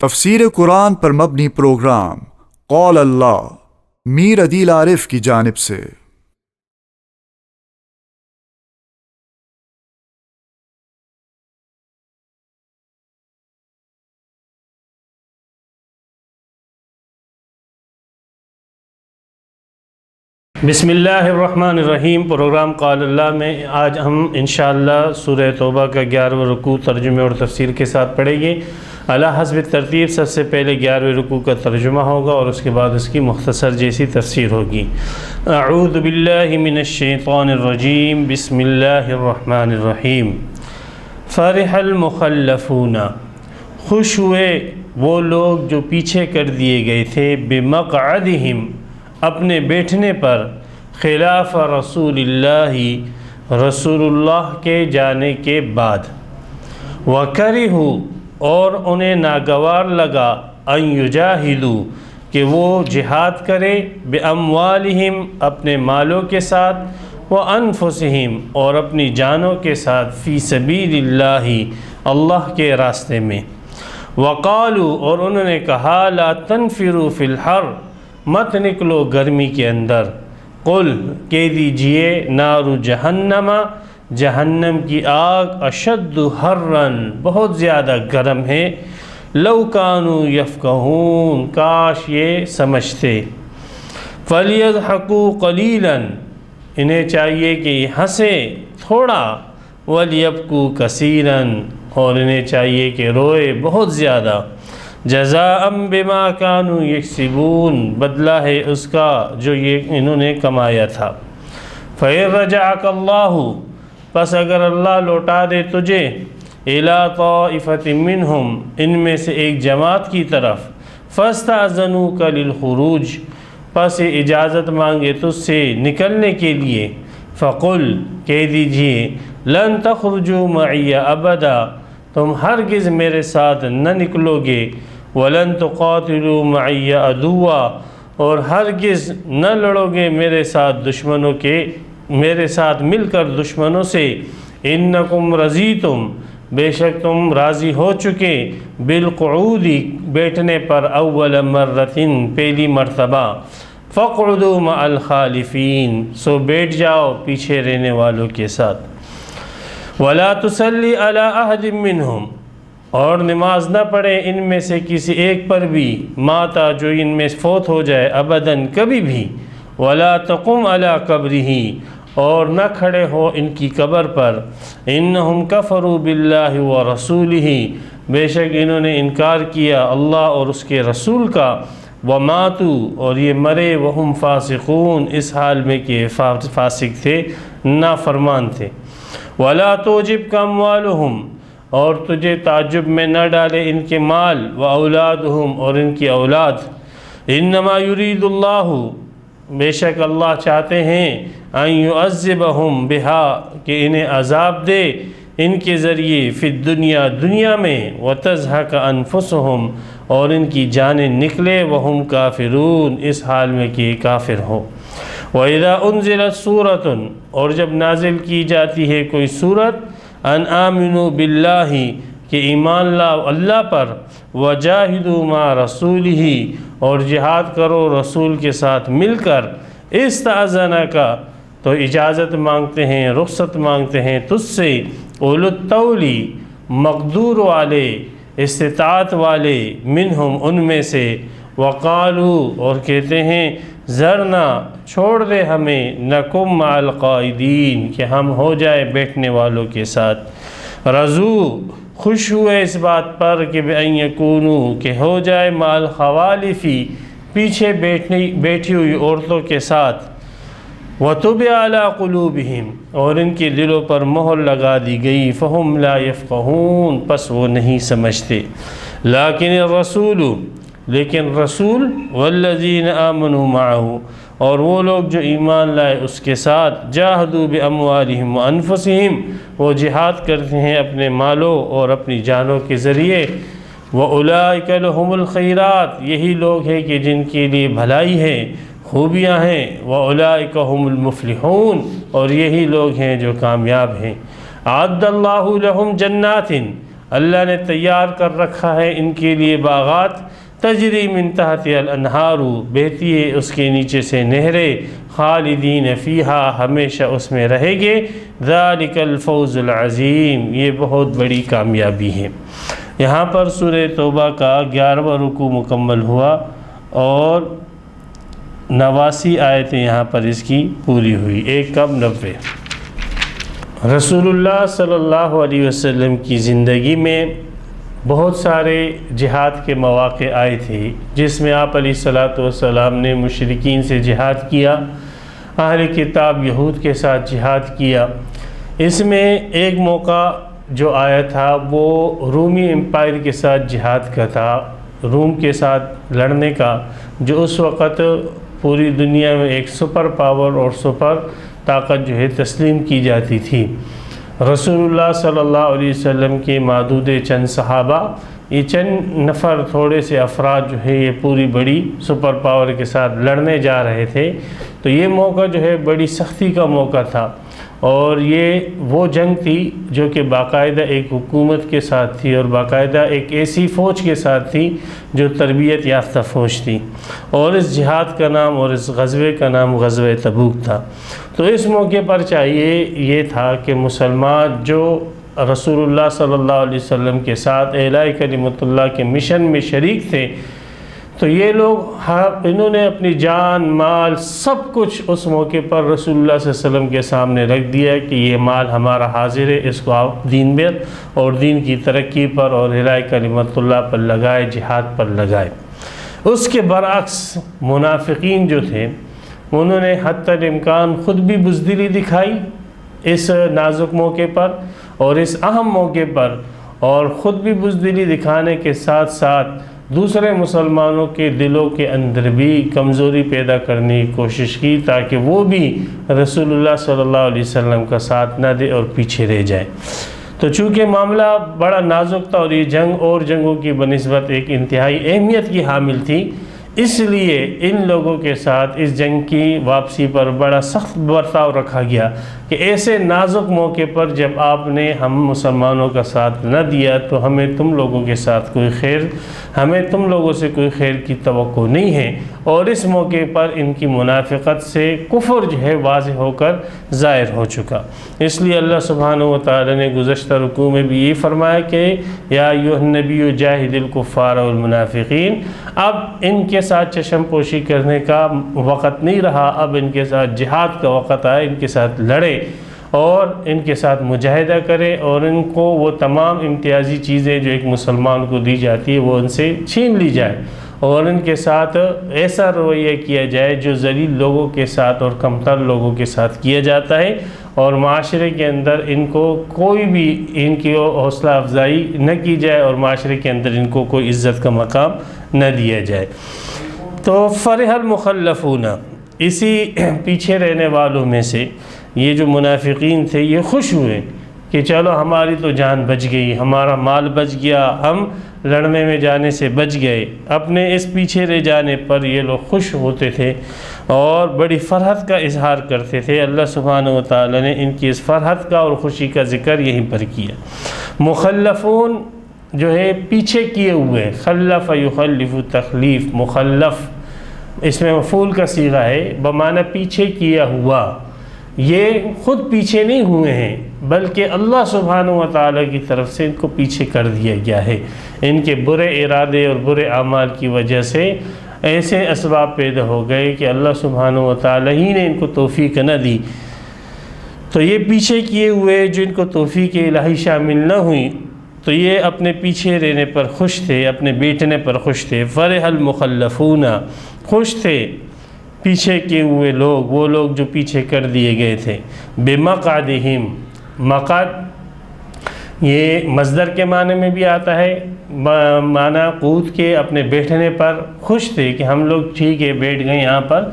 تفسیر قرآن پر مبنی پروگرام قول اللہ میر عدیل عارف کی جانب سے۔ بسم اللہ الرحمن الرحیم۔ پروگرام قول اللہ میں آج ہم انشاءاللہ سورہ توبہ کا 11واں رکوع ترجمے اور تفسیر کے ساتھ پڑھیں گے۔ علی حسب ترتیب سب سے پہلے 11ویں رکوع کا ترجمہ ہوگا اور اس کے بعد اس کی مختصر جیسی تفسیر ہوگی۔ اعوذ باللہ من الشیطان الرجیم، بسم اللہ الرحمن الرحیم۔ فرح المخلفون، خوش ہوئے وہ لوگ جو پیچھے کر دیے گئے تھے، بمقعدہم، اپنے بیٹھنے پر، خلاف رسول اللہ، رسول اللہ کے جانے کے بعد، وَكَرِهُ، اور انہیں ناگوار لگا، ان یجاہدوا، کہ وہ جہاد کرے، باموالہم، اپنے مالوں کے ساتھ، وانفسہم، اور اپنی جانوں کے ساتھ، فی سبیل اللہ، اللہ کے راستے میں۔ وقالوا، اور انہوں نے کہا، لا تنفروا فی الحر، مت نکلو گرمی کے اندر، قل، کہہ دیجئے، نار جہنم، جہنم کی آگ، اشد حرًا، بہت زیادہ گرم ہے، لو کانوا یفقہون، کاش یہ سمجھتے، فلیضحکوا قلیلاً، انہیں چاہیے کہ یہ ہنسیں تھوڑا، ولیبکوا کثیراً، اور انہیں چاہیے کہ روئے بہت زیادہ، جزاء بما كانوا یکسبون، بدلہ ہے اس کا جو یہ انہوں نے کمایا تھا۔ فَإِن رَجَعَكَ اللَّهُ، پس اگر اللہ لوٹا دے تجھے، إِلَىٰ طَائِفَةٍ مِّنْهُمْ، ان میں سے ایک جماعت کی طرف، فَاسْتَأْذَنُوكَ لِلْخُرُوجِ، پس اجازت مانگے تجھ سے نکلنے کے لیے، فَقُلْ، کہہ دیجئے، لَن تَخْرُجُوا مَعِيَّ أَبَدًا، تم ہرگز میرے ساتھ نہ نکلو گے، وَلَن تُقَاتِلُوا مَعِيَّ عَدُوًّا، اور ہرگز نہ لڑو گے میرے ساتھ دشمنوں کے، میرے ساتھ مل کر دشمنوں سے، اِنَّكُمْ رَضِيتُمْ، بے شک تم راضی ہو چکے، بالقعود، بیٹھنے پر، اول مرتين، پہلی مرتبہ، فَاقْعُدُوا مَعَ الْخَالِفِينَ، سو بیٹھ جاؤ پیچھے رہنے والوں کے ساتھ، وَلَا تُصَلِّ عَلَىٰ أَحَدٍ مِّنْهُمْ، اور نماز نہ پڑھے ان میں سے کسی ایک پر بھی، ماتا، جو ان میں فوت ہو جائے، ابداً، کبھی بھی، وَلَا تَقُمْ عَلَىٰ قَبْرِهِ، اور نہ کھڑے ہو ان کی قبر پر، إِنَّهُمْ كَفَرُوا بِاللَّهِ وَرَسُولِهِ، بے شک انہوں نے انکار کیا اللہ اور اس کے رسول کا، وَمَاتُوا، اور یہ مرے، وَهُمْ فَاسِقُونَ، اس حال میں کہ فاسق تھے، نافرمان تھے، وَلَا تُعْجِبْكَ أَمْوَالُهُمْ، اور تجھے تعجب میں نہ ڈالے ان کے مال، وَأَوْلَادُهُمْ، اور ان کی اولاد، إِنَّمَا يُرِيدُ اللَّهُ، بے شک اللہ چاہتے ہیں، أَن يُعَذِّبَهُمْ بِهَا، کہ انہیں عذاب دے ان کے ذریعے، فی الدنیا، دنیا میں، وَتَزْهَقَ أَنفُسُهُمْ، اور ان کی جانیں نکلے، وَهُمْ كَافِرُونَ، اس حال میں کہ کافر ہو، وَإِذَا أُنزِلَتْ سُورَةٌ، اور جب نازل کی جاتی ہے کوئی سورت، ان آمنوا باللہ، کہ ایمان لاؤ اللہ پر، وجاہدوا مع رسولہ، اور جہاد کرو رسول کے ساتھ مل کر، استأذنک، تو اجازت مانگتے ہیں، رخصت مانگتے ہیں تجھ سے، اولو الطول، مقدور والے، استطاعت والے، منہم، ان میں سے، وقالوا، اور کہتے ہیں، ذرنا، چھوڑ دے ہمیں، نکم مع القائدین، کہ ہم ہو جائے بیٹھنے والوں کے ساتھ، رضو، خوش ہوئے اس بات پر کہ بأن یکونوا، کہ ہو جائے، مع الخوالف، پیچھے بیٹھی ہوئی عورتوں کے ساتھ، وطبع علی قلوبہم، اور ان کے دلوں پر مہر لگا دی گئی، فہم لا یفقہون، پس وہ نہیں سمجھتے، لیکن الرسول، لیکن رسول، والذین آمنوا معہ، اور وہ لوگ جو ایمان لائے اس کے ساتھ، جاہدوا باموالہم وانفسہم، وہ جہاد کرتے ہیں اپنے مالوں اور اپنی جانوں کے ذریعے، وَأُولَئِكَ لَهُمُ الْخَيْرَاتُ، یہی لوگ ہیں کہ جن کے لیے بھلائی ہے، خوبیاں ہیں، وَأُولَئِكَ هُمُ الْمُفْلِحُونَ، اور یہی لوگ ہیں جو کامیاب ہیں، اعد اللہ لہم جنات، اللہ نے تیار کر رکھا ہے ان کے لیے باغات، تجری من تحتها الانہار، بہتی ہے اس کے نیچے سے نہریں، خالدین فیہا، ہمیشہ اس میں رہیں گے، ذالک الفوز العظیم، یہ بہت بڑی کامیابی ہے۔ یہاں پر سورہ توبہ کا 11واں رکوع مکمل ہوا اور 89 آیتیں یہاں پر اس کی پوری ہوئی، 1 کم 90۔ رسول اللہ صلی اللہ علیہ وسلم کی زندگی میں بہت سارے جہاد کے مواقع آئے تھے، جس میں آپ علیہ الصلاۃ والسلام نے مشرکین سے جہاد کیا، اہل کتاب یہود کے ساتھ جہاد کیا۔ اس میں ایک موقع جو آیا تھا وہ رومی امپائر کے ساتھ جہاد کا تھا، روم کے ساتھ لڑنے کا، جو اس وقت پوری دنیا میں ایک سپر پاور اور سپر طاقت جو ہے تسلیم کی جاتی تھی۔ رسول اللہ صلی اللہ علیہ وسلم کے معدود چند صحابہ، یہ چند نفر تھوڑے سے افراد جو ہے یہ پوری بڑی سپر پاور کے ساتھ لڑنے جا رہے تھے۔ تو یہ موقع جو ہے بڑی سختی کا موقع تھا، اور یہ وہ جنگ تھی جو کہ باقاعدہ ایک حکومت کے ساتھ تھی، اور باقاعدہ ایک ایسی فوج کے ساتھ تھی جو تربیت یافتہ فوج تھی، اور اس جہاد کا نام اور اس غزوے کا نام غزوہ تبوک تھا۔ تو اس موقع پر چاہیے یہ تھا کہ مسلمان جو رسول اللہ صلی اللہ علیہ وسلم کے ساتھ اعلاء کلمت اللہ کے مشن میں شریک تھے، تو یہ لوگ انہوں نے اپنی جان مال سب کچھ اس موقع پر رسول اللہ صلی اللہ علیہ وسلم کے سامنے رکھ دیا کہ یہ مال ہمارا حاضر ہے، اس کو آپ دین میں اور دین کی ترقی پر اور اعلاء کلمت اللہ پر لگائے، جہاد پر لگائے۔ اس کے برعکس منافقین جو تھے انہوں نے حتی الامکان خود بھی بزدلی دکھائی اس نازک موقع پر اور اس اہم موقع پر، اور خود بھی بزدلی دکھانے کے ساتھ ساتھ دوسرے مسلمانوں کے دلوں کے اندر بھی کمزوری پیدا کرنے کی کوشش کی، تاکہ وہ بھی رسول اللہ صلی اللہ علیہ وسلم کا ساتھ نہ دے اور پیچھے رہ جائے۔ تو چونکہ معاملہ بڑا نازک تھا اور یہ جنگ اور جنگوں کی بنسبت ایک انتہائی اہمیت کی حامل تھی، اس لیے ان لوگوں کے ساتھ اس جنگ کی واپسی پر بڑا سخت برتاؤ رکھا گیا کہ ایسے نازک موقع پر جب آپ نے ہم مسلمانوں کا ساتھ نہ دیا تو ہمیں تم لوگوں کے ساتھ ہمیں تم لوگوں سے کوئی خیر کی توقع نہیں ہے۔ اور اس موقع پر ان کی منافقت سے کفر جو ہے واضح ہو کر ظاہر ہو چکا، اس لیے اللہ سبحانہ و تعالی نے گزشتہ رکوع میں بھی یہ فرمایا کہ یا ایھا النبی جاہد الکفار والمنافقین۔ اب ان کے ساتھ چشم پوشی کرنے کا وقت نہیں رہا، اب ان کے ساتھ جہاد کا وقت آئے، ان کے ساتھ لڑے اور ان کے ساتھ مجاہدہ کرے، اور ان کو وہ تمام امتیازی چیزیں جو ایک مسلمان کو دی جاتی ہے وہ ان سے چھین لی جائے، اور ان کے ساتھ ایسا رویہ کیا جائے جو ذلیل لوگوں کے ساتھ اور کمتر لوگوں کے ساتھ کیا جاتا ہے، اور معاشرے کے اندر ان کو کوئی بھی ان کی حوصلہ افزائی نہ کی جائے، اور معاشرے کے اندر ان کو کوئی عزت کا مقام نہ دیا جائے۔ تو فرح المخلفون، اسی پیچھے رہنے والوں میں سے یہ جو منافقین تھے یہ خوش ہوئے کہ چلو ہماری تو جان بچ گئی، ہمارا مال بچ گیا، ہم لڑنے میں جانے سے بچ گئے۔ اپنے اس پیچھے رہ جانے پر یہ لوگ خوش ہوتے تھے اور بڑی فرحت کا اظہار کرتے تھے۔ اللہ سبحانہ و تعالی نے ان کی اس فرحت کا اور خوشی کا ذکر یہیں پر کیا۔ مخلفون جو ہے پیچھے کیے ہوئے، خلف یخلف تخلیف، مخلف اس میں مفعول کا صیغہ ہے بمعنی پیچھے کیا ہوا۔ یہ خود پیچھے نہیں ہوئے ہیں بلکہ اللہ سبحانہ و تعالیٰ کی طرف سے ان کو پیچھے کر دیا گیا ہے۔ ان کے برے ارادے اور برے اعمال کی وجہ سے ایسے اسباب پیدا ہو گئے کہ اللہ سبحانہ و تعالیٰ ہی نے ان کو توفیق نہ دی۔ تو یہ پیچھے کیے ہوئے جو ان کو توفیق الہی شامل نہ ہوئی، تو یہ اپنے پیچھے رہنے پر خوش تھے، اپنے بیٹھنے پر خوش تھے۔ فرح المخلفون، خوش تھے پیچھے کیے ہوئے لوگ، وہ لوگ جو پیچھے کر دیے گئے تھے۔ بمقعدہم، مقعد یہ مصدر کے معنی میں بھی آتا ہے، معنی قعود کے، اپنے بیٹھنے پر خوش تھے کہ ہم لوگ ٹھیک ہے بیٹھ گئے یہاں پر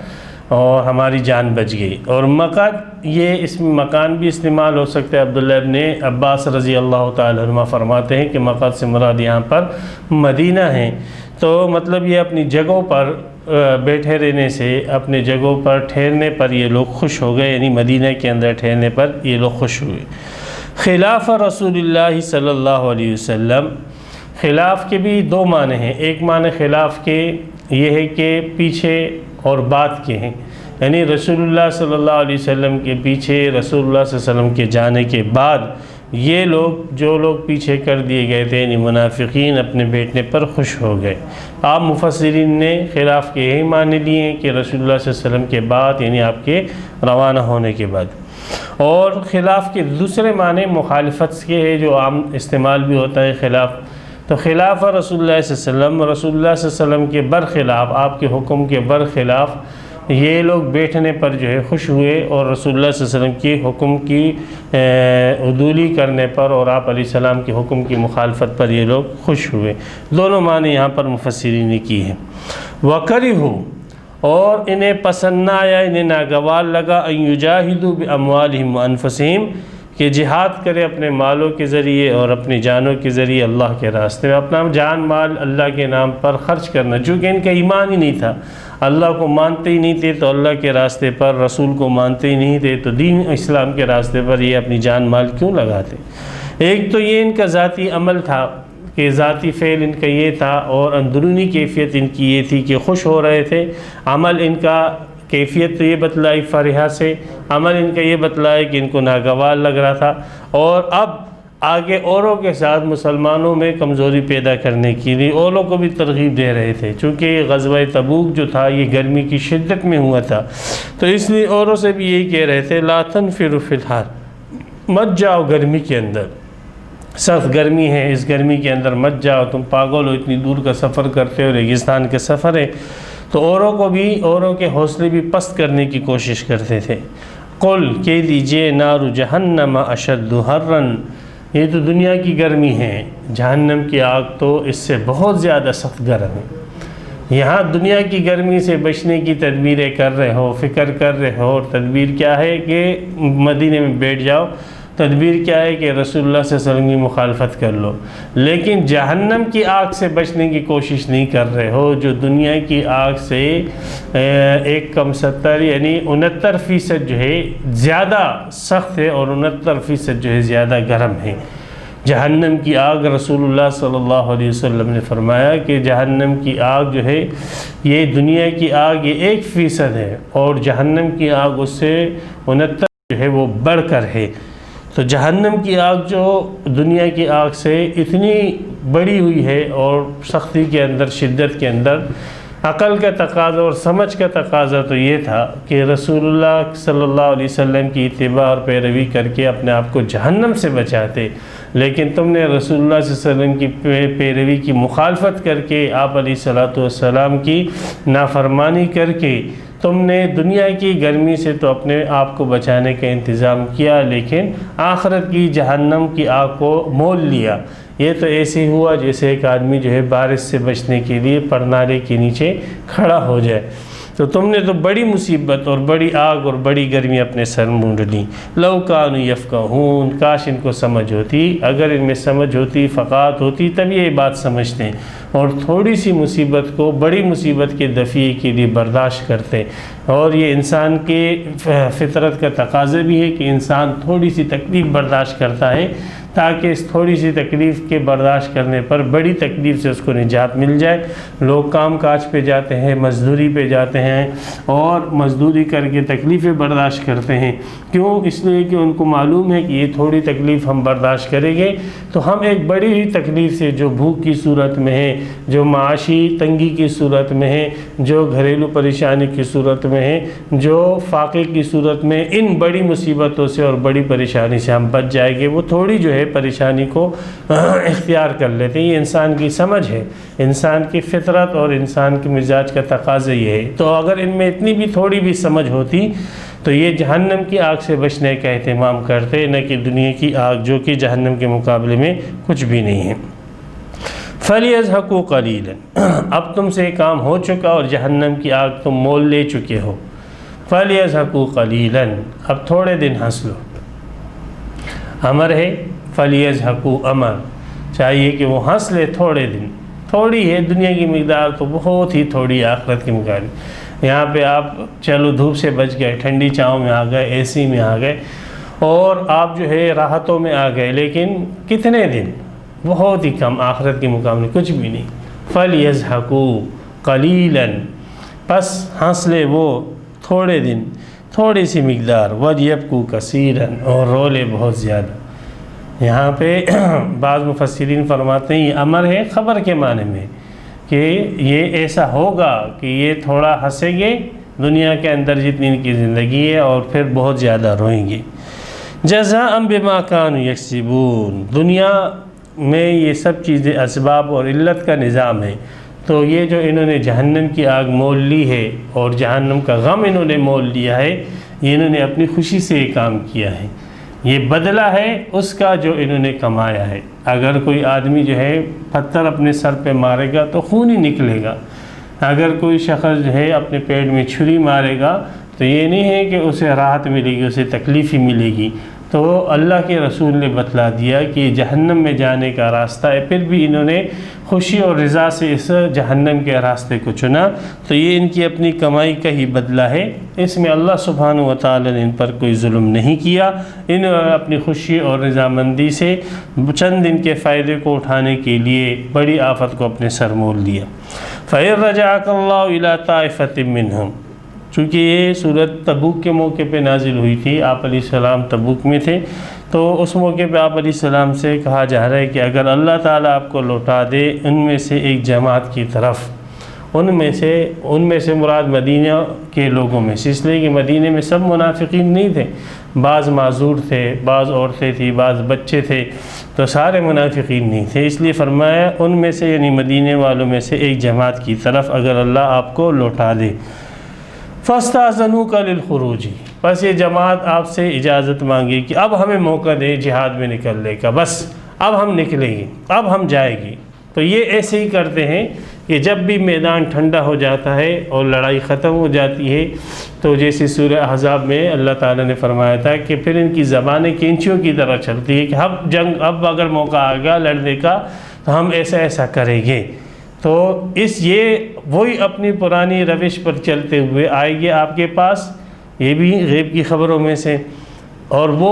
اور ہماری جان بچ گئی۔ اور مقعد یہ اس میں مکان بھی استعمال ہو سکتا ہے۔ عبداللہ ابن عباس رضی اللہ تعالی عنہ فرماتے ہیں کہ مقعد سے مراد یہاں پر مدینہ ہے، تو مطلب یہ اپنی جگہوں پر بیٹھے رہنے سے، اپنے جگہوں پر ٹھہرنے پر یہ لوگ خوش ہو گئے، یعنی مدینہ کے اندر ٹھہرنے پر یہ لوگ خوش ہوئے۔ خلاف رسول اللہ صلی اللہ علیہ وسلم، خلاف کے بھی دو معنی ہیں۔ ایک معنی خلاف کے یہ ہے کہ پیچھے اور بعد کے ہیں، یعنی رسول اللہ صلی اللہ علیہ وسلم کے پیچھے، رسول اللہ صلی اللہ علیہ وسلم کے جانے کے بعد یہ لوگ جو لوگ پیچھے کر دیے گئے تھے، یعنی منافقین، اپنے بیٹنے پر خوش ہو گئے۔ آپ مفسرین نے خلاف کے یہی معنی لیے ہیں کہ رسول اللہ صلی اللہ علیہ وسلم کے بعد، یعنی آپ کے روانہ ہونے کے بعد۔ اور خلاف کے دوسرے معنی مخالفت کے ہے، جو عام استعمال بھی ہوتا ہے خلاف۔ تو خلاف رسول اللہ صلی اللہ علیہ وسلم، رسول اللہ صلی اللہ علیہ وسلم کے برخلاف، آپ کے حکم کے برخلاف یہ لوگ بیٹھنے پر جو ہے خوش ہوئے، اور رسول اللہ صلی اللہ علیہ وسلم کی حکم کی عدولی کرنے پر اور آپ علیہ السلام کے حکم کی مخالفت پر یہ لوگ خوش ہوئے۔ دونوں معنی یہاں پر مفسرین نے کی ہیں۔ وَكَرِهُ، اور انہیں پسند نہ آیا، انہیں ناگوار لگا، ان یجاہدوا باموالہم وانفسہم، کہ جہاد کرے اپنے مالوں کے ذریعے اور اپنی جانوں کے ذریعے اللہ کے راستے میں، اپنا جان مال اللہ کے نام پر خرچ کرنا، چونکہ ان کا ایمان ہی نہیں تھا، اللہ کو مانتے ہی نہیں تھے، تو اللہ کے راستے پر، رسول کو مانتے ہی نہیں تھے، تو دین اسلام کے راستے پر یہ اپنی جان مال کیوں لگاتے؟ ایک تو یہ ان کا ذاتی عمل تھا کہ ذاتی فعل ان کا یہ تھا، اور اندرونی کیفیت ان کی یہ تھی کہ خوش ہو رہے تھے۔ عمل ان کا کیفیت تو یہ بتلائی فرحہ سے، عمل ان کا یہ بتلایا کہ ان کو ناگوار لگ رہا تھا، اور اب آگے اوروں کے ساتھ مسلمانوں میں کمزوری پیدا کرنے کے لیے اوروں کو بھی ترغیب دے رہے تھے، چونکہ یہ غزوہ تبوک جو تھا یہ گرمی کی شدت میں ہوا تھا، تو اس لیے اوروں سے بھی یہی کہہ رہے تھے لا تنفروا فی الحر، مت جاؤ گرمی کے اندر، سخت گرمی ہے، اس گرمی کے اندر مت جاؤ، تم پاگل ہو، اتنی دور کا سفر کرتے ہو، ریگستان کے سفر ہے۔ تو اوروں کے حوصلے بھی پست کرنے کی کوشش کرتے تھے۔ قل، کہہ دیجئے، نار جہنم اشد حرا، یہ تو دنیا کی گرمی ہے، جہنم کی آگ تو اس سے بہت زیادہ سخت گرم ہے۔ یہاں دنیا کی گرمی سے بچنے کی تدبیریں کر رہے ہو، فکر کر رہے ہو، اور تدبیر کیا ہے کہ مدینے میں بیٹھ جاؤ، تدبیر کیا ہے کہ رسول اللہ صلی اللہ علیہ وسلم کی مخالفت کر لو، لیکن جہنم کی آگ سے بچنے کی کوشش نہیں کر رہے ہو، جو دنیا کی آگ سے 1.70 یعنی 69% جو ہے زیادہ سخت ہے، اور 69% جو ہے زیادہ گرم ہے۔ جہنم کی آگ، رسول اللہ صلی اللہ علیہ وسلم نے فرمایا کہ جہنم کی آگ جو ہے یہ دنیا کی آگ یہ 1% ہے، اور جہنم کی آگ اس سے 69 جو ہے وہ بڑھ کر ہے۔ تو جہنم کی آگ جو دنیا کی آگ سے اتنی بڑی ہوئی ہے، اور سختی کے اندر، شدت کے اندر، عقل کا تقاضا اور سمجھ کا تقاضا تو یہ تھا کہ رسول اللہ صلی اللہ علیہ وسلم کی اتباع اور پیروی کر کے اپنے آپ کو جہنم سے بچاتے، لیکن تم نے رسول اللہ صلی اللہ علیہ وسلم کی پیروی کی مخالفت کر کے، آپ علیہ الصلوۃ والسلام کی نافرمانی کر کے، تم نے دنیا کی گرمی سے تو اپنے آپ کو بچانے کا انتظام کیا، لیکن آخرت کی جہنم کی آگ کو مول لیا۔ یہ تو ایسے ہوا جیسے ایک آدمی جو ہے بارش سے بچنے کے لیے پرنالے کے نیچے کھڑا ہو جائے۔ تو تم نے تو بڑی مصیبت اور بڑی آگ اور بڑی گرمی اپنے سر مونڈ لی۔ لو کانوا یفقہون، کاش ان کو سمجھ ہوتی، اگر ان میں سمجھ ہوتی، فقاہت ہوتی، تب یہ بات سمجھتے ہیں، اور تھوڑی سی مصیبت کو بڑی مصیبت کے دفعے کے لیے برداشت کرتے۔ اور یہ انسان کے فطرت کا تقاضا بھی ہے کہ انسان تھوڑی سی تکلیف برداشت کرتا ہے، تاکہ اس تھوڑی سی تکلیف کے برداشت کرنے پر بڑی تکلیف سے اس کو نجات مل جائے۔ لوگ کام کاج پہ جاتے ہیں، مزدوری پہ جاتے ہیں، اور مزدوری کر کے تکلیفیں برداشت کرتے ہیں، کیوں؟ اس لیے کہ ان کو معلوم ہے کہ یہ تھوڑی تکلیف ہم برداشت کریں گے تو ہم ایک بڑی ہی تکلیف سے، جو بھوک کی صورت میں ہے، جو معاشی تنگی کی صورت میں ہے، جو گھریلو پریشانی کی صورت میں ہے، جو فاقے کی صورت میں، ان بڑی مصیبتوں سے اور بڑی پریشانی سے ہم بچ جائیں گے، وہ تھوڑی جو ہے پریشانی کو اختیار کر لیتے ہیں۔ یہ انسان کی سمجھ ہے، انسان کی فطرت اور انسان کے مزاج کا تقاضا یہ ہے۔ تو اگر ان میں اتنی بھی تھوڑی بھی سمجھ ہوتی تو یہ جہنم کی آگ سے بچنے کا اہتمام کرتے، نہ کہ دنیا کی آگ جو کہ جہنم کے مقابلے میں کچھ بھی نہیں ہے۔ فَلْيَضْحَكُوا قَلِيلًا، اب تم سے کام ہو چکا اور جہنم کی آگ تم مول لے چکے ہو۔ فَلْيَضْحَكُوا قَلِيلًا، اب تھوڑے دن ہنس لو۔ امر ہے فَلْيَضْحَكُوا، امر چاہیے کہ وہ ہنس لے تھوڑے دن، تھوڑی ہے دنیا کی مقدار تو بہت ہی تھوڑی آخرت کی مقدار۔ یہاں پہ آپ چلو دھوپ سے بچ گئے، ٹھنڈی چھاؤں میں آ گئے، اے سی میں آ گئے، اور آپ جو ہے راحتوں میں آ گئے، لیکن کتنے دن؟ بہت ہی کم، آخرت کے مقابلے کچھ بھی نہیں۔ فَلْيَضْحَكُوا قَلِيلًا، پس ہنس لے وہ تھوڑے دن، تھوڑی سی مقدار، وَلْيَبْكُوا كَثِيرًا، اور رو لے بہت زیادہ۔ یہاں پہ بعض مفسرین فرماتے ہیں یہ امر ہے خبر کے معنی میں، کہ یہ ایسا ہوگا کہ یہ تھوڑا ہنسیں گے دنیا کے اندر جتنی ان کی زندگی ہے، اور پھر بہت زیادہ روئیں گے۔ جزاء بما كانوا یکسبون، دنیا میں یہ سب چیزیں اسباب اور علت کا نظام ہے، تو یہ جو انہوں نے جہنم کی آگ مول لی ہے اور جہنم کا غم انہوں نے مول لیا ہے، یہ انہوں نے اپنی خوشی سے یہ کام کیا ہے، یہ بدلہ ہے اس کا جو انہوں نے کمایا ہے۔ اگر کوئی آدمی جو ہے پتھر اپنے سر پہ مارے گا تو خون ہی نکلے گا، اگر کوئی شخص جو ہے اپنے پیٹ میں چھری مارے گا تو یہ نہیں ہے کہ اسے راحت ملے گی، اسے تکلیف ہی ملے گی۔ تو اللہ کے رسول نے بتلا دیا کہ جہنم میں جانے کا راستہ ہے، پھر بھی انہوں نے خوشی اور رضا سے اس جہنم کے راستے کو چنا، تو یہ ان کی اپنی کمائی کا ہی بدلہ ہے۔ اس میں اللہ سبحانہ و تعالی نے ان پر کوئی ظلم نہیں کیا، انہوں نے اپنی خوشی اور رضامندی سے چند دن کے فائدے کو اٹھانے کے لیے بڑی آفت کو اپنے سر مول لیا۔ فَإِن رَجَعَكَ اللَّهُ إِلَىٰ طَائِفَةٍ مِّنْهُمْ، چونکہ یہ صورت تبوک کے موقع پہ نازل ہوئی تھی، آپ علیہ السلام تبوک میں تھے، تو اس موقع پہ آپ علیہ السلام سے کہا جا رہا ہے کہ اگر اللہ تعالیٰ آپ کو لوٹا دے ان میں سے ایک جماعت کی طرف، ان میں سے مراد مدینہ کے لوگوں میں سے، اس لیے کہ مدینہ میں سب منافقین نہیں تھے، بعض معذور تھے، بعض عورتیں تھیں، بعض بچے تھے، تو سارے منافقین نہیں تھے، اس لیے فرمایا ان میں سے یعنی مدینہ والوں میں سے ایک جماعت کی طرف اگر اللہ آپ کو لوٹا دے۔ فَاسْتَأْذَنُوكَ لِلْخُرُوجِ، بس یہ جماعت آپ سے اجازت مانگے کہ اب ہمیں موقع دے جہاد میں نکلنے کا، بس اب ہم نکلیں گے، اب ہم جائیں گے۔ تو یہ ایسے ہی کرتے ہیں کہ جب بھی میدان ٹھنڈا ہو جاتا ہے اور لڑائی ختم ہو جاتی ہے، تو جیسے سورہ احزاب میں اللہ تعالیٰ نے فرمایا تھا کہ پھر ان کی زبانیں کینچیوں کی طرح چلتی ہے کہ اب اگر موقع آ گیا لڑنے کا تو ہم ایسا ایسا کریں گے۔ تو یہ وہی اپنی پرانی روش پر چلتے ہوئے آئے گے آپ کے پاس، یہ بھی غیب کی خبروں میں سے، اور وہ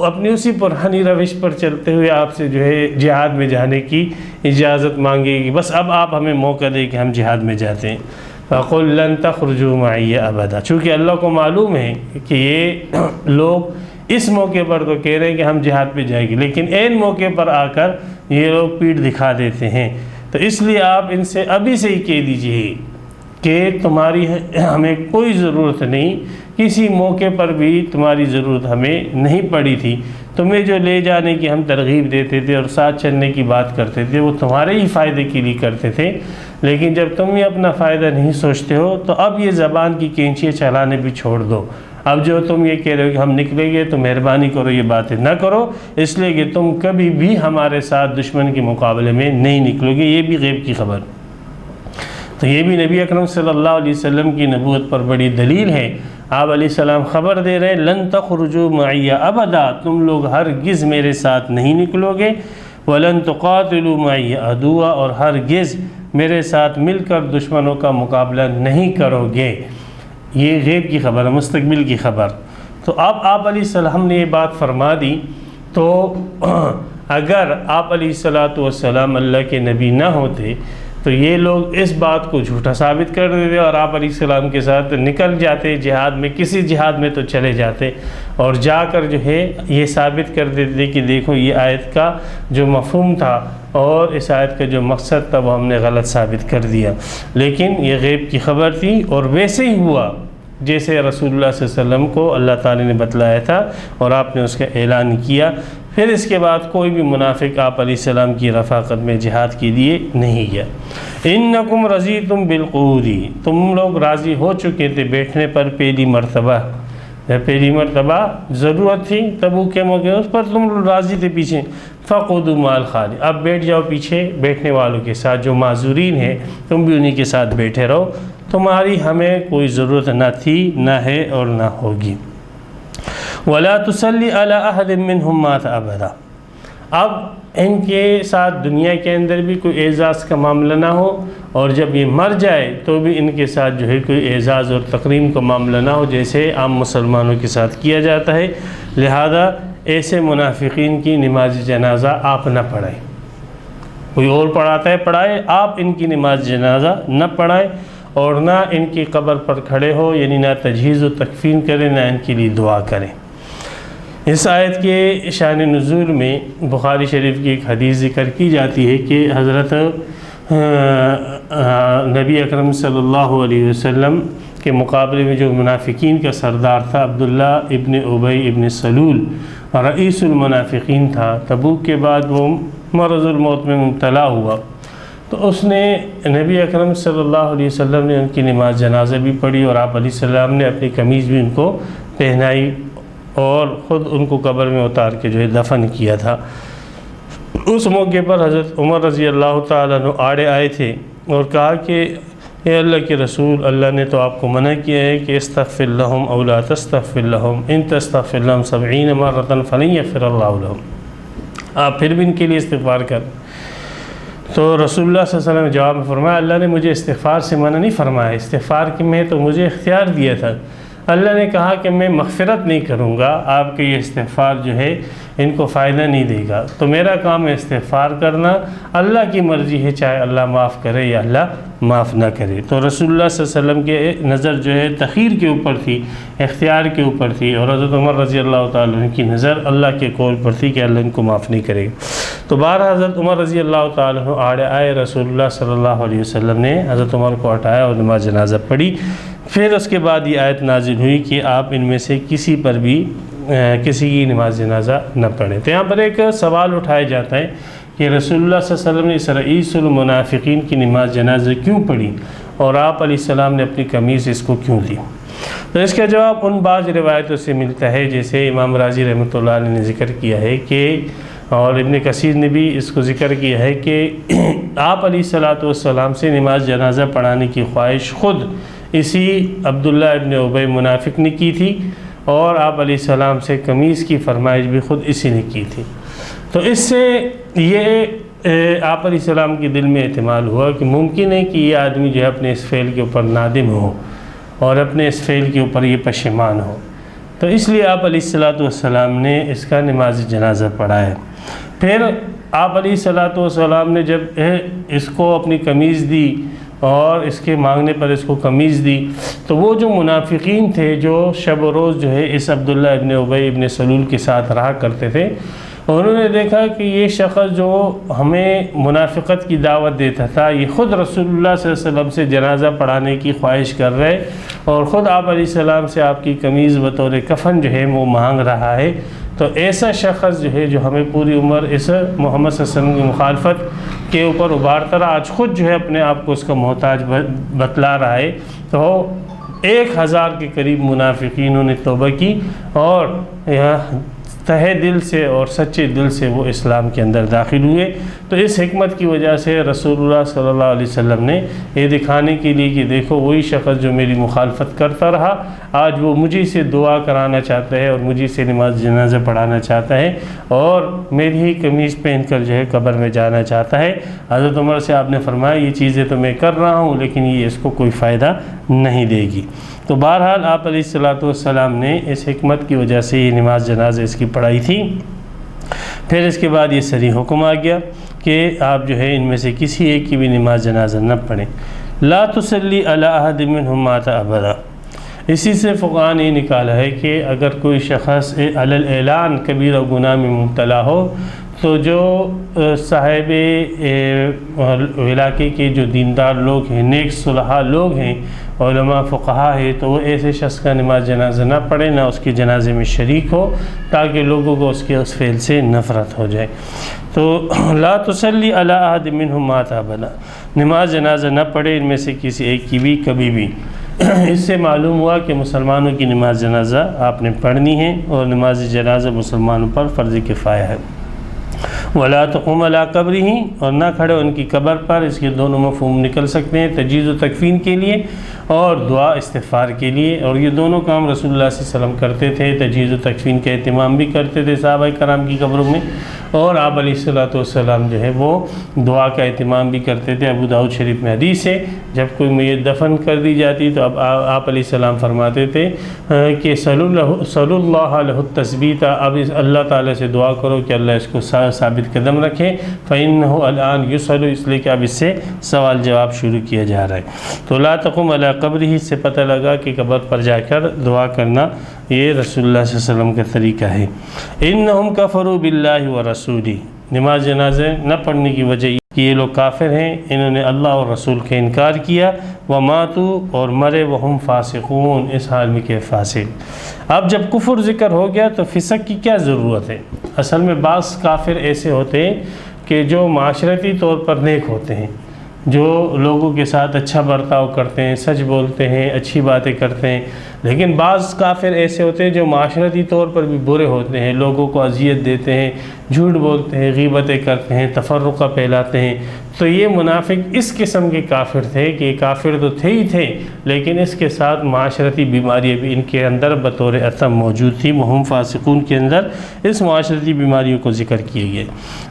اپنی اسی پرانی روش پر چلتے ہوئے آپ سے جو ہے جہاد میں جانے کی اجازت مانگے گی، بس اب آپ ہمیں موقع دیں کہ ہم جہاد میں جاتے ہیں۔ فَقُلْ لَن تَخْرُجُوا مَعِيَّ أَبَدًا، چونکہ اللہ کو معلوم ہے کہ یہ لوگ اس موقع پر تو کہہ رہے ہیں کہ ہم جہاد پہ جائیں گے، لیکن عین موقع پر آ کر یہ لوگ پیٹھ دکھا دیتے ہیں، تو اس لیے آپ ان سے ابھی سے ہی کہہ دیجئے کہ تمہاری ہمیں کوئی ضرورت نہیں، کسی موقع پر بھی تمہاری ضرورت ہمیں نہیں پڑی تھی، تمہیں جو لے جانے کی ہم ترغیب دیتے تھے اور ساتھ چلنے کی بات کرتے تھے وہ تمہارے ہی فائدے کے لیے کرتے تھے، لیکن جب تم یہ اپنا فائدہ نہیں سوچتے ہو تو اب یہ زبان کی کینچیاں چلانے بھی چھوڑ دو۔ اب جو تم یہ کہہ رہے ہو کہ ہم نکلیں گے تو مہربانی کرو یہ باتیں نہ کرو، اس لیے کہ تم کبھی بھی ہمارے ساتھ دشمن کے مقابلے میں نہیں نکلو گے، یہ بھی غیب کی خبر۔ تو یہ بھی نبی اکرم صلی اللہ علیہ وسلم کی نبوت پر بڑی دلیل ہے۔ آپ علیہ السلام خبر دے رہے ہیں لن تخرجوا معی ابدا، تم لوگ ہرگز میرے ساتھ نہیں نکلو گے، ولن تقاتلوا معی عدوا، اور ہرگز میرے ساتھ مل کر دشمنوں کا مقابلہ نہیں کرو گے۔ یہ غیب کی خبر ہے، مستقبل کی خبر۔ تو اب آپ علیہ السلام نے یہ بات فرما دی، تو اگر آپ علیہ السلام اللہ کے نبی نہ ہوتے تو یہ لوگ اس بات کو جھوٹا ثابت کر دیتے اور آپ علیہ السلام کے ساتھ نکل جاتے جہاد میں، کسی جہاد میں تو چلے جاتے، اور جا کر جو ہے یہ ثابت کر دیتے کہ دیکھو یہ آیت کا جو مفہوم تھا اور اس آیت کا جو مقصد تھا وہ ہم نے غلط ثابت کر دیا۔ لیکن یہ غیب کی خبر تھی اور ویسے ہی ہوا جیسے رسول اللہ صلی اللہ علیہ وسلم کو اللہ تعالی نے بتلایا تھا اور آپ نے اس کا اعلان کیا۔ پھر اس کے بعد کوئی بھی منافق آپ علیہ السلام کی رفاقت میں جہاد کے لیے نہیں گیا۔ انکم رضیتم بالقعود، تم لوگ راضی ہو چکے تھے بیٹھنے پر پہلی مرتبہ ضرورت تھی تبوک کے موقع اس پر تم لوگ راضی تھے پیچھے، فقعدوا مع الخالدین، اب بیٹھ جاؤ پیچھے بیٹھنے والوں کے ساتھ، جو معذورین ہیں تم بھی انہی کے ساتھ بیٹھے رہو، تمہاری ہمیں کوئی ضرورت نہ تھی، نہ ہے اور نہ ہوگی۔ وَلَا تُصَلِّ عَلَىٰ أَحَدٍ مِّنْهُمْ مَاتَ أَبَدًا، اب ان کے ساتھ دنیا کے اندر بھی کوئی اعزاز کا معاملہ نہ ہو، اور جب یہ مر جائے تو بھی ان کے ساتھ جو ہے کوئی اعزاز اور تکریم کا معاملہ نہ ہو جیسے عام مسلمانوں کے ساتھ کیا جاتا ہے۔ لہذا ایسے منافقین کی نماز جنازہ آپ نہ پڑھائیں، کوئی اور پڑھاتا ہے پڑھائے، آپ ان کی نماز جنازہ نہ پڑھائیں اور نہ ان کی قبر پر کھڑے ہو، یعنی نہ تجہیز و تکفین کریں، نہ ان کے لیے دعا کریں۔ اس آیت کے شان نزول میں بخاری شریف کی ایک حدیث ذکر کی جاتی ہے کہ حضرت نبی اکرم صلی اللہ علیہ وسلم کے مقابلے میں جو منافقین کا سردار تھا عبداللہ ابن ابی ابن سلول، رئیس المنافقین تھا، تبوک کے بعد وہ مرض الموت میں مبتلا ہوا، تو اس نے نبی اکرم صلی اللہ علیہ وسلم نے ان کی نماز جنازہ بھی پڑھی اور آپ علیہ السلام نے اپنی قمیض بھی ان کو پہنائی اور خود ان کو قبر میں اتار کے جو ہے دفن کیا تھا۔ اس موقع پر حضرت عمر رضی اللہ تعالیٰ عنہ آڑے آئے تھے اور کہا کہ اے اللہ کے رسول، اللہ نے تو آپ کو منع کیا ہے کہ استغفر لہم او لا تستغفر لہم ان تستغفر لہم 70 مرۃ فلن یغفر اللہ لہم، آپ پھر بھی ان کے لیے استغفار کر۔ تو رسول اللہ صلی اللہ علیہ وسلم نے جواب میں فرمایا، اللہ نے مجھے استغفار سے منع نہیں فرمایا، استغفار کی میں تو مجھے اختیار دیا تھا، اللہ نے کہا کہ میں مغفرت نہیں کروں گا، آپ کے یہ استغفار جو ہے ان کو فائدہ نہیں دے گا، تو میرا کام ہے استغفار کرنا، اللہ کی مرضی ہے چاہے اللہ معاف کرے یا اللہ معاف نہ کرے۔ تو رسول اللہ صلی اللہ علیہ وسلم کے نظر جو ہے تخیر کے اوپر تھی، اختیار کے اوپر تھی، اور حضرت عمر رضی اللہ تعالیٰ عنہ کی نظر اللہ کے قول پر تھی کہ اللہ ان کو معاف نہیں کرے گا۔ تو بہرحال حضرت عمر رضی اللہ تعالیٰ عنہ آڑے آئے، رسول اللہ صلی اللہ علیہ وسلم نے حضرت عمر کو ہٹایا اور نماز جنازہ پڑھی۔ پھر اس کے بعد یہ آیت نازل ہوئی کہ آپ ان میں سے کسی پر بھی کسی کی نماز جنازہ نہ پڑھیں۔ تو یہاں پر ایک سوال اٹھایا جاتا ہے کہ رسول اللہ صلی اللہ علیہ وسلم نے اس رئیس المنافقین کی نماز جنازہ کیوں پڑھی اور آپ علیہ السلام نے اپنی قمیض اس کو کیوں دی؟ تو اس کا جواب ان بعض روایتوں سے ملتا ہے، جیسے امام راضی رحمۃ اللہ علیہ نے ذکر کیا ہے کہ، اور ابن کثیر نے بھی اس کو ذکر کیا ہے کہ آپ علیہ السلام سے نماز جنازہ پڑھانے کی خواہش خود اسی عبداللہ ابن ابی منافق نے کی تھی، اور آپ علیہ السلام سے قمیض کی فرمائش بھی خود اسی نے کی تھی۔ تو اس سے یہ آپ علیہ السلام کے دل میں احتمال ہوا کہ ممکن ہے کہ یہ آدمی جو ہے اپنے اس فعل کے اوپر نادم ہو اور اپنے اس فعل کے اوپر یہ پشیمان ہو، تو اس لیے آپ علیہ السلام نے اس کا نماز جنازہ پڑھا ہے۔ پھر آپ علیہ السلام نے جب اس کو اپنی قمیض دی اور اس کے مانگنے پر اس کو قمیض دی، تو وہ جو منافقین تھے جو شب و روز جو ہے اس عبداللہ ابن ابی ابن سلول کے ساتھ رہا کرتے تھے، انہوں نے دیکھا کہ یہ شخص جو ہمیں منافقت کی دعوت دیتا تھا، یہ خود رسول اللہ صلی اللہ علیہ وسلم سے جنازہ پڑھانے کی خواہش کر رہے اور خود آپ علیہ السلام سے آپ کی قمیض بطور کفن جو ہے وہ مانگ رہا ہے، تو ایسا شخص جو ہے جو ہمیں پوری عمر اس محمد صلی اللہ علیہ وسلم کی مخالفت کے اوپر ابھارتا رہا، آج خود جو ہے اپنے آپ کو اس کا محتاج بتلا رہا ہے، تو 1000 کے قریب منافقینوں نے توبہ کی اور تہہ دل سے اور سچے دل سے وہ اسلام کے اندر داخل ہوئے۔ تو اس حکمت کی وجہ سے رسول اللہ صلی اللہ علیہ وسلم نے یہ دکھانے کے لیے کہ دیکھو وہی شخص جو میری مخالفت کرتا رہا، آج وہ مجھے سے دعا کرانا چاہتا ہے اور مجھے سے نماز جنازہ پڑھانا چاہتا ہے اور میری ہی قمیض پہن کر جو ہے قبر میں جانا چاہتا ہے۔ حضرت عمر سے آپ نے فرمایا یہ چیزیں تو میں کر رہا ہوں لیکن یہ اس کو کوئی فائدہ نہیں دے گی۔ تو بہرحال آپ علیہ السلام نے اس حکمت کی وجہ سے یہ نماز جنازہ اس کی پڑھائی تھی۔ پھر اس کے بعد یہ صریح حکم آ گیا کہ آپ جو ہے ان میں سے کسی ایک کی بھی نماز جنازہ نہ پڑھیں۔ لا تصلی علی احد منہم مات ابدا، اسی سے فقہاء نے نکالا ہے کہ اگر کوئی شخص علی الاعلان کبیرہ گناہ میں مبتلا ہو تو جو صاحب علاقے کے جو دیندار لوگ ہیں، نیک صلحاء لوگ ہیں، علماء فقہاء ہیں، تو وہ ایسے شخص کا نماز جنازہ نہ پڑھے، نہ اس کے جنازے میں شریک ہو، تاکہ لوگوں کو اس کے اس فعل سے نفرت ہو جائے۔ تو لا تصلی علی احد منہم مات ابدا، نماز جنازہ نہ پڑھے ان میں سے کسی ایک کی بھی کبھی بھی۔ اس سے معلوم ہوا کہ مسلمانوں کی نماز جنازہ آپ نے پڑھنی ہے اور نماز جنازہ مسلمانوں پر فرض کفایہ ہے۔ ولا تقوم علی قبرہ، اور نہ کھڑے ان کی قبر پر۔ اس کے دونوں مفہوم نکل سکتے ہیں، تجہیز و تکفین کے لیے اور دعا استغفار کے لیے، اور یہ دونوں کام رسول اللہ صلی اللہ علیہ وسلم کرتے تھے۔ تجہیز و تکفین کا اہتمام بھی کرتے تھے صحابہ کرام کی قبروں میں، اور آپ علیہ الصلوۃ والسلام جو ہے وہ دعا کا اہتمام بھی کرتے تھے۔ ابو داؤد شریف میں حدیث ہے، جب کوئی میت دفن کر دی جاتی تو اب آپ علیہ السلام فرماتے تھے کہ صلی اللہ علیہ التثبیت، اب اللہ تعالیٰ سے دعا کرو کہ اللہ اس کو ثابت قدم رکھے، فإنہ الآن یسأل، اس لیے کہ اب اس سے سوال جواب شروع کیا جا رہا ہے۔ تو لا تقم علی قبرہ سے پتہ لگا کہ قبر پر جا کر دعا کرنا یہ رسول اللہ صلی اللہ علیہ وسلم کا طریقہ ہے۔ انہم کفروا باللہ ورسولہ، نماز جنازے نہ پڑھنے کی وجہ یہ کہ یہ لوگ کافر ہیں، انہوں نے اللہ اور رسول کا انکار کیا، وماتوا، اور مرے، وہم فاسقون، اس حال میں کہ فاسق۔ اب جب کفر ذکر ہو گیا تو فسق کی کیا ضرورت ہے؟ اصل میں بعض کافر ایسے ہوتے ہیں کہ جو معاشرتی طور پر نیک ہوتے ہیں، جو لوگوں کے ساتھ اچھا برتاؤ کرتے ہیں، سچ بولتے ہیں، اچھی باتیں کرتے ہیں، لیکن بعض کافر ایسے ہوتے ہیں جو معاشرتی طور پر بھی برے ہوتے ہیں، لوگوں کو اذیت دیتے ہیں، جھوٹ بولتے ہیں، غیبتیں کرتے ہیں، تفرقہ پھیلاتے ہیں۔ تو یہ منافق اس قسم کے کافر تھے کہ یہ کافر تو تھے ہی تھے، لیکن اس کے ساتھ معاشرتی بیماریاں بھی ان کے اندر بطور عتم موجود تھی۔ وہم فاسقون کے اندر اس معاشرتی بیماریوں کو ذکر کیے گئے۔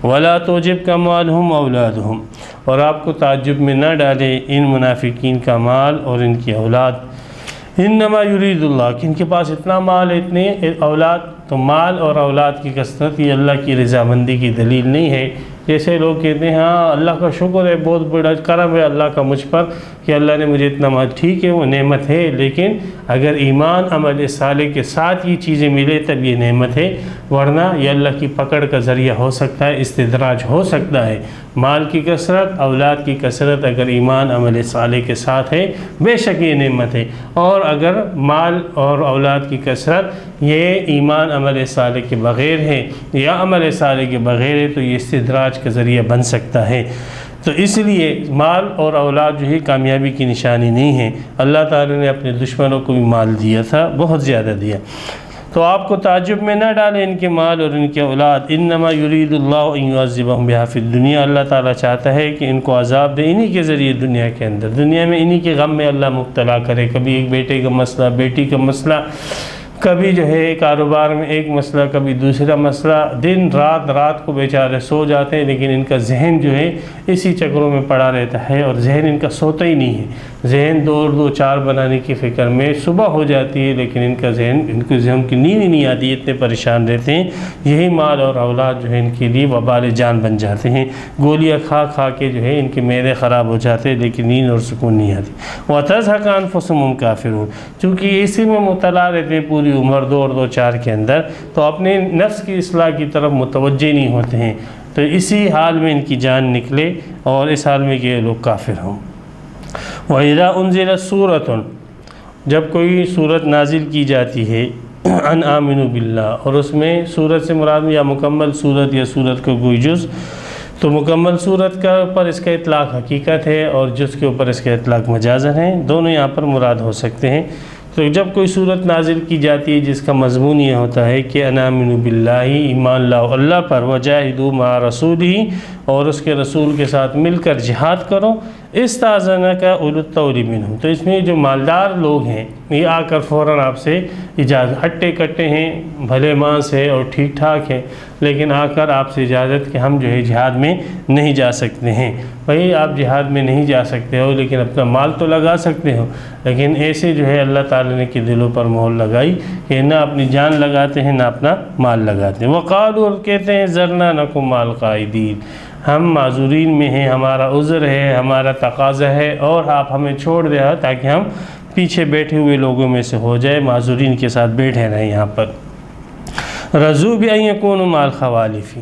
ولا تعجبک اموالہم واولادہم، اور آپ کو تعجب میں نہ ڈالے ان منافقین کا مال اور ان کی اولاد۔ انما یرید اللہ، کہ ان کے پاس اتنا مال ہے، اتنے اولاد، تو مال اور اولاد کی کثرت یہ اللہ کی رضامندی کی دلیل نہیں ہے۔ جیسے لوگ کہتے ہیں ہاں اللہ کا شکر ہے، بہت بڑا کرم ہے اللہ کا مجھ پر کہ اللہ نے مجھے اتنا مال، ٹھیک ہے وہ نعمت ہے، لیکن اگر ایمان عمل صالح کے ساتھ یہ چیزیں ملے تب یہ نعمت ہے، ورنہ یہ اللہ کی پکڑ کا ذریعہ ہو سکتا ہے، استدراج ہو سکتا ہے۔ مال کی کثرت، اولاد کی کثرت اگر ایمان عمل صالح کے ساتھ ہے بے شک یہ نعمت ہے، اور اگر مال اور اولاد کی کثرت یہ ایمان عمل صالح کے بغیر ہے یا عمل صالح کے بغیر ہے تو یہ استدراج کا ذریعہ بن سکتا ہے۔ تو اس لیے مال اور اولاد جو ہے کامیابی کی نشانی نہیں ہے۔ اللہ تعالی نے اپنے دشمنوں کو بھی مال دیا تھا، بہت زیادہ دیا، تو آپ کو تعجب میں نہ ڈالیں ان کے مال اور ان کے اولاد۔ انما یرید اللہ ان یعذبہم بہا فی الدنیا، اللہ تعالیٰ چاہتا ہے کہ ان کو عذاب دے انہی کے ذریعے دنیا کے اندر، دنیا میں انہی کے غم میں اللہ مبتلا کرے، کبھی ایک بیٹے کا مسئلہ، بیٹی کا مسئلہ، کبھی جو ہے کاروبار میں ایک مسئلہ، کبھی دوسرا مسئلہ، دن رات کو بیچارے سو جاتے ہیں لیکن ان کا ذہن جو ہے اسی چکروں میں پڑا رہتا ہے، اور ذہن ان کا سوتا ہی نہیں ہے، ذہن دو چار بنانے کی فکر میں صبح ہو جاتی ہے لیکن ان کو ذہن کی نیند ہی نہیں آتی، اتنے پریشان رہتے ہیں۔ یہی مال اور اولاد جو ہے ان کے لیے وبال جان بن جاتے ہیں، گولیاں کھا کے جو ہے ان کے معدے خراب ہو جاتے ہیں لیکن نیند اور سکون نہیں آتی۔ وَتَزْهَقَ أَنفُسُهُمْ كَافِرُونَ، چونکہ اسی میں مبتلا رہتے ہیں پوری عمر، دو چار کے اندر، تو اپنے نفس کی اصلاح کی طرف متوجہ نہیں ہوتے ہیں، تو اسی حال میں ان کی جان نکلے اور اس حال میں کہ یہ لوگ کافر ہوں۔ وَإِذَا أُنزِلَتْ سُورَةٌ، جب کوئی صورت نازل کی جاتی ہے، ان آمنوا باللہ، اور اس میں صورت سے مراد یا مکمل صورت یا صورت کا کوئی جز، تو مکمل صورت کا اوپر اس کا اطلاق حقیقت ہے اور جز کے اوپر اس کا اطلاق مجازن ہے، دونوں یہاں پر مراد ہو سکتے ہیں۔ تو جب کوئی صورت نازل کی جاتی ہے جس کا مضمون یہ ہوتا ہے کہ ان آمنوا باللہ، ایمان لاؤ اللہ پر، وجاہدوا مع رسولہ، اور اس کے رسول کے ساتھ مل کر جہاد کرو، استاذنک اولو الطول منہم، تو اس میں جو مالدار لوگ ہیں یہ آ کر فوراً آپ سے اجازت، ہٹے کٹے ہیں، بھلے ماس ہے اور ٹھیک ٹھاک ہے، لیکن آ کر آپ سے اجازت کہ ہم جو ہے جہاد میں نہیں جا سکتے ہیں۔ بھئی آپ جہاد میں نہیں جا سکتے ہو لیکن اپنا مال تو لگا سکتے ہو، لیکن ایسے جو ہے اللہ تعالیٰ نے کہ دلوں پر مہر لگائی کہ نہ اپنی جان لگاتے ہیں نہ اپنا مال لگاتے ہیں۔ وقالوا، اور کہتے ہیں ذرنا نکن مع القاعدین، ہم معذورین میں ہیں، ہمارا عذر ہے، ہمارا تقاضا ہے، اور آپ ہمیں چھوڑ دیں تاکہ ہم پیچھے بیٹھے ہوئے لوگوں میں سے ہو جائے، معذورین کے ساتھ بیٹھے رہیں یہاں پر۔ رضوا بأن یکونوا مع الخوالف،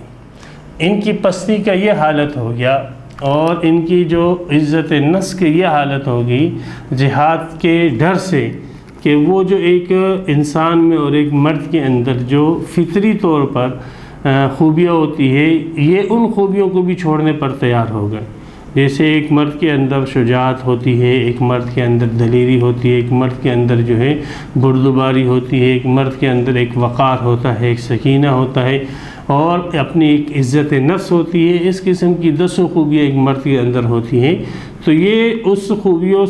ان کی پستی کا یہ حالت ہو گیا اور ان کی جو عزت نفس کی یہ حالت ہو گئی جہاد کے ڈر سے کہ وہ جو ایک انسان میں اور ایک مرد کے اندر جو فطری طور پر خوبیاں ہوتی ہے، یہ ان خوبیوں کو بھی چھوڑنے پر تیار ہو گئے۔ جیسے ایک مرد کے اندر شجاعت ہوتی ہے، ایک مرد کے اندر دلیری ہوتی ہے، ایک مرد کے اندر جو ہے بردباری ہوتی ہے، ایک مرد کے اندر ایک وقار ہوتا ہے، ایک سکینہ ہوتا ہے، اور اپنی ایک عزت نفس ہوتی ہے، اس قسم کی 10 خوبیاں ایک مرد کے اندر ہوتی ہیں، تو یہ اس خوبیوں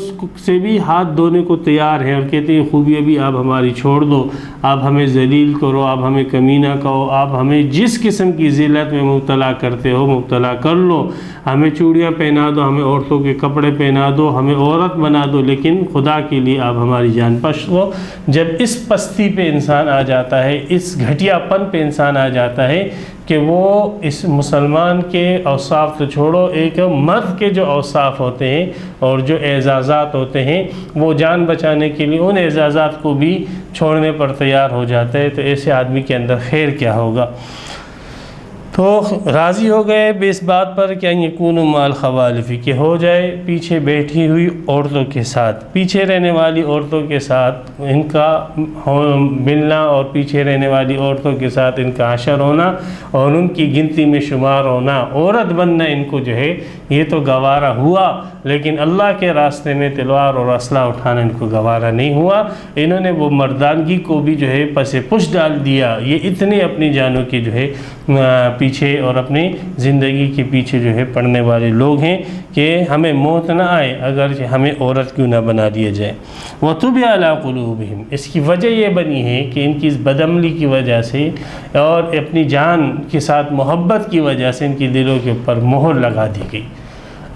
سے بھی ہاتھ دھونے کو تیار ہیں اور کہتے ہیں خوبیاں بھی آپ ہماری چھوڑ دو، آپ ہمیں ذلیل کرو، آپ ہمیں کمینہ کہو، آپ ہمیں جس قسم کی ذلت میں مبتلا کرتے ہو مبتلا کر لو، ہمیں چوڑیاں پہنا دو، ہمیں عورتوں کے کپڑے پہنا دو، ہمیں عورت بنا دو، لیکن خدا کے لیے آپ ہماری جان بخش دو۔ جب اس پستی پہ انسان آ جاتا ہے، اس گھٹیا پن پہ انسان آ جاتا ہے کہ وہ اس مسلمان کے اوصاف تو چھوڑو، ایک مرد کے جو اوصاف ہوتے ہیں اور جو اعزازات ہوتے ہیں وہ جان بچانے کے لیے ان اعزازات کو بھی چھوڑنے پر تیار ہو جاتا ہے، تو ایسے آدمی کے اندر خیر کیا ہوگا؟ تو راضی ہو گئے اس بات پر کہ یکون مع الخوالف، کہ ہو جائے پیچھے بیٹھی ہوئی عورتوں کے ساتھ، پیچھے رہنے والی عورتوں کے ساتھ ان کا ملنا اور پیچھے رہنے والی عورتوں کے ساتھ ان کا عشر ہونا اور ان کی گنتی میں شمار ہونا، عورت بننا ان کو جو ہے یہ تو گوارا ہوا، لیکن اللہ کے راستے میں تلوار اور اسلحہ اٹھانا ان کو گوارا نہیں ہوا۔ انہوں نے وہ مردانگی کو بھی جو ہے پس پش ڈال دیا۔ یہ اتنے اپنی جانوں کی جو ہے پیچھے اور اپنی زندگی کے پیچھے جو ہے پڑنے والے لوگ ہیں کہ ہمیں موت نہ آئے اگر ہمیں عورت کیوں نہ بنا دیا جائے۔ وَطُبِعَ عَلَىٰ قُلُوبِهِمْ، اس کی وجہ یہ بنی ہے کہ ان کی اس بدعملی کی وجہ سے اور اپنی جان کے ساتھ محبت کی وجہ سے ان کی دلوں کے اوپر مہر لگا دی گئی۔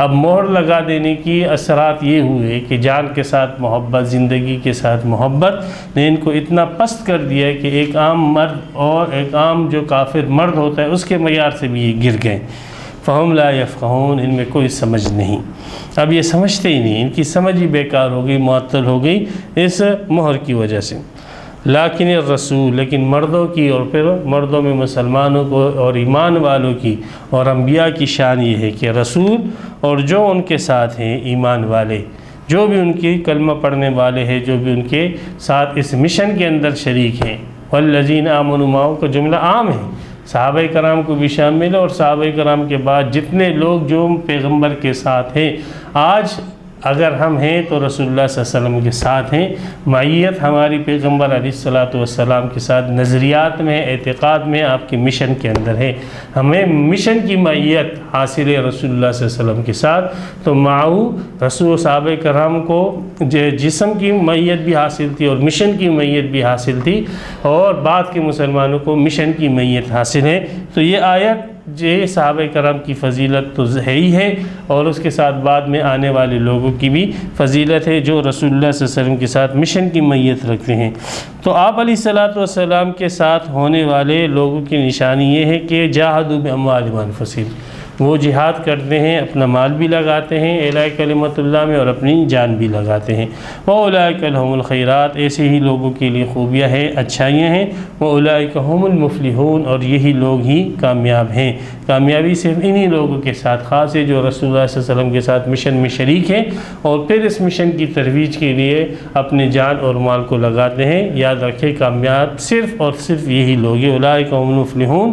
اب مہر لگا دینے کی اثرات یہ ہوئے کہ جان کے ساتھ محبت، زندگی کے ساتھ محبت نے ان کو اتنا پست کر دیا کہ ایک عام مرد اور ایک عام جو کافر مرد ہوتا ہے اس کے معیار سے بھی یہ گر گئے۔ فَهُمْ لَا يَفْقَهُونَ، ان میں کوئی سمجھ نہیں، اب یہ سمجھتے ہی نہیں، ان کی سمجھ ہی بیکار ہو گئی، معطل ہو گئی اس مہر کی وجہ سے۔ لیکن الرسول، لیکن مردوں کی اور پھر مردوں میں مسلمانوں کو اور ایمان والوں کی اور انبیاء کی شان یہ ہے کہ رسول اور جو ان کے ساتھ ہیں ایمان والے، جو بھی ان کی کلمہ پڑھنے والے ہیں، جو بھی ان کے ساتھ اس مشن کے اندر شریک ہیں، والذین آمنوا معہ کا جملہ عام ہے، صحابہ کرام کو بھی شامل ہے اور صحابہ کرام کے بعد جتنے لوگ جو پیغمبر کے ساتھ ہیں، آج اگر ہم ہیں تو رسول اللہ صلی اللہ علیہ وسلم کے ساتھ ہیں، معیت ہماری پیغمبر علیہ السلام کے ساتھ نظریات میں، اعتقاد میں، آپ کے مشن کے اندر ہے، ہمیں مشن کی معیت حاصل ہے رسول اللہ صلی اللہ علیہ وسلم کے ساتھ، تو معاو رسول صحابہ کرام کو جسم کی معیت بھی حاصل تھی اور مشن کی معیت بھی حاصل تھی، اور بعد کے مسلمانوں کو مشن کی معیت حاصل ہے۔ تو یہ آیت یہ صحابہ کرام کی فضیلت تو ہے ہی ہے، اور اس کے ساتھ بعد میں آنے والے لوگوں کی بھی فضیلت ہے جو رسول اللہ صلی اللہ علیہ وسلم کے ساتھ مشن کی معیت رکھتے ہیں۔ تو آپ علیہ السلام کے ساتھ ہونے والے لوگوں کی نشانی یہ ہے کہ جاہدوا باموالہم وانفسہم، وہ جہاد کرتے ہیں، اپنا مال بھی لگاتے ہیں اعلاء کلمت اللہ میں اور اپنی جان بھی لگاتے ہیں۔ وَأُولَٰئِكَ لَهُمُ الْخَيْرَاتُ، ایسے ہی لوگوں کے لیے خوبیاں ہیں، اچھائیاں ہیں۔ وَأُولَٰئِكَ هُمُ الْمُفْلِحُونَ، اور یہی لوگ ہی کامیاب ہیں۔ کامیابی صرف انہی لوگوں کے ساتھ خاص ہے جو رسول اللہ صلی اللہ علیہ وسلم کے ساتھ مشن میں شریک ہیں اور پھر اس مشن کی ترویج کے لیے اپنے جان اور مال کو لگاتے ہیں۔ یاد رکھیں کامیاب صرف اور صرف یہی لوگ ہیں۔ اولئک هم المفلحون،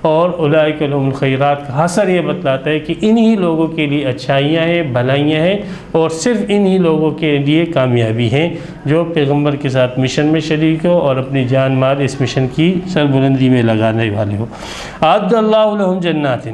اور اولئک لهم الخیرات کا حصر یہ بتلاتا ہے کہ انہی لوگوں کے لیے اچھائیاں ہیں، بھلائیاں ہیں، اور صرف انہی لوگوں کے لیے کامیابی ہے جو پیغمبر کے ساتھ مشن میں شریک ہو اور اپنی جان مال اس مشن کی سربلندی میں لگانے والے ہو۔ اعد اللہ لہم جنات،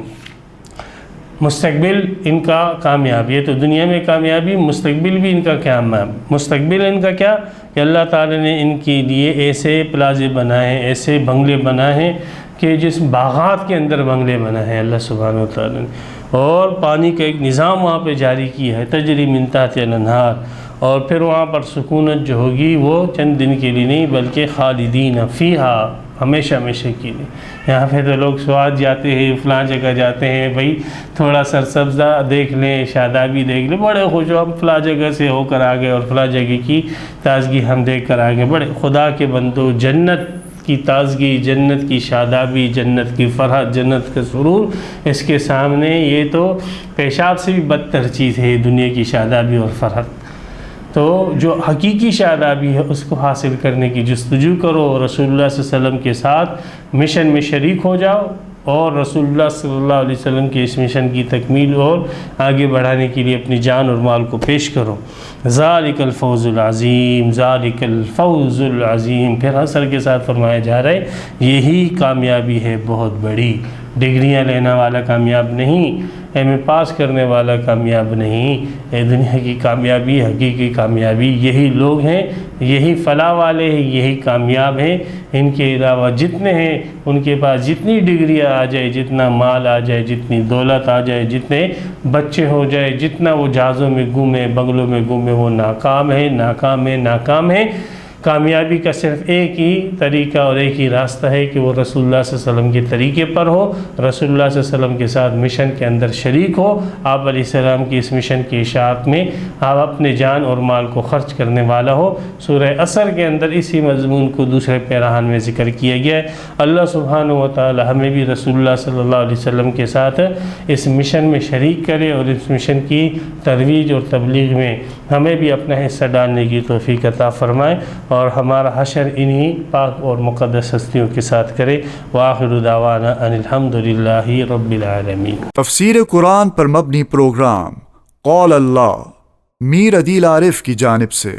مستقبل ان کا کامیاب، یہ تو دنیا میں کامیابی، مستقبل بھی ان کا کامیاب۔ مستقبل ان کا کیا کہ اللہ تعالی نے ان کے لیے ایسے پلازے بنائے ہیں، ایسے بنگلے بنائے ہیں کہ جس باغات کے اندر بنگلے بنائے ہیں اللہ سبحانہ و تعالی نے، اور پانی کا ایک نظام وہاں پہ جاری کیا ہے، تجری من تحتہا الانہار، اور پھر وہاں پر سکونت جو ہوگی وہ چند دن کے لیے نہیں بلکہ خالدین فیہا، ہمیشہ ہمیشہ کے لیے۔ یہاں پہ تو لوگ سواد جاتے ہیں، فلاں جگہ جاتے ہیں، بھائی تھوڑا سرسبزہ دیکھ لیں، شادابی دیکھ لیں، بڑے خوش ہو ہم فلاں جگہ سے ہو کر آگے اور فلاں جگہ کی تازگی ہم دیکھ کر آگے، بڑے خدا کے بندو، جنت کی تازگی، جنت کی شادابی، جنت کی فرحت، جنت کا سرور، اس کے سامنے یہ تو پیشاب سے بھی بدتر چیز ہے دنیا کی شادابی اور فرحت۔ تو جو حقیقی شادابی ہے اس کو حاصل کرنے کی جستجو کرو، رسول اللہ صلی اللہ علیہ وسلم کے ساتھ مشن میں شریک ہو جاؤ، اور رسول اللہ صلی اللہ علیہ وسلم کے اس مشن کی تکمیل اور آگے بڑھانے کے لیے اپنی جان اور مال کو پیش کرو۔ ذالک الفوز العظیم، ذالک الفوز العظیم، پھر حسر کے ساتھ فرمایا جا رہا ہے یہی کامیابی ہے بہت بڑی۔ ڈگریاں لینے والا کامیاب نہیں، ایم اے پاس کرنے والا کامیاب نہیں، دنیا کی کامیابی، حقیقی کامیابی یہی لوگ ہیں، یہی فلاح والے ہیں، یہی کامیاب ہیں۔ ان کے علاوہ جتنے ہیں، ان کے پاس جتنی ڈگریاں آ جائے، جتنا مال آ جائے، جتنی دولت آ جائے، جتنے بچے ہو جائے، جتنا وہ جہازوں میں گھومے، بنگلوں میں گھومے، وہ ناکام ہے، ناکام ہے، ناکام ہے۔ کامیابی کا صرف ایک ہی طریقہ اور ایک ہی راستہ ہے کہ وہ رسول اللہ صلی اللہ علیہ وسلم کے طریقے پر ہو، رسول اللہ صلی اللہ علیہ وسلم کے ساتھ مشن کے اندر شریک ہو، آپ علیہ السلام کی اس مشن کی اشاعت میں آپ اپنے جان اور مال کو خرچ کرنے والا ہو۔ سورہ عصر کے اندر اسی مضمون کو دوسرے پیراہن میں ذکر کیا گیا ہے۔ اللہ سبحانہ و تعالی ہمیں بھی رسول اللہ صلی اللہ علیہ وسلم کے ساتھ اس مشن میں شریک کرے اور اس مشن کی ترویج اور تبلیغ میں ہمیں بھی اپنا حصہ ڈالنے کی توفیق عطا فرمائے اور ہمارا حشر انہی پاک اور مقدس ہستیوں کے ساتھ کرے۔ وآخر دعوانا ان الحمدللہ رب العالمین۔ تفسیر قرآن پر مبنی پروگرام قول اللہ میر عدیل عارف کی جانب سے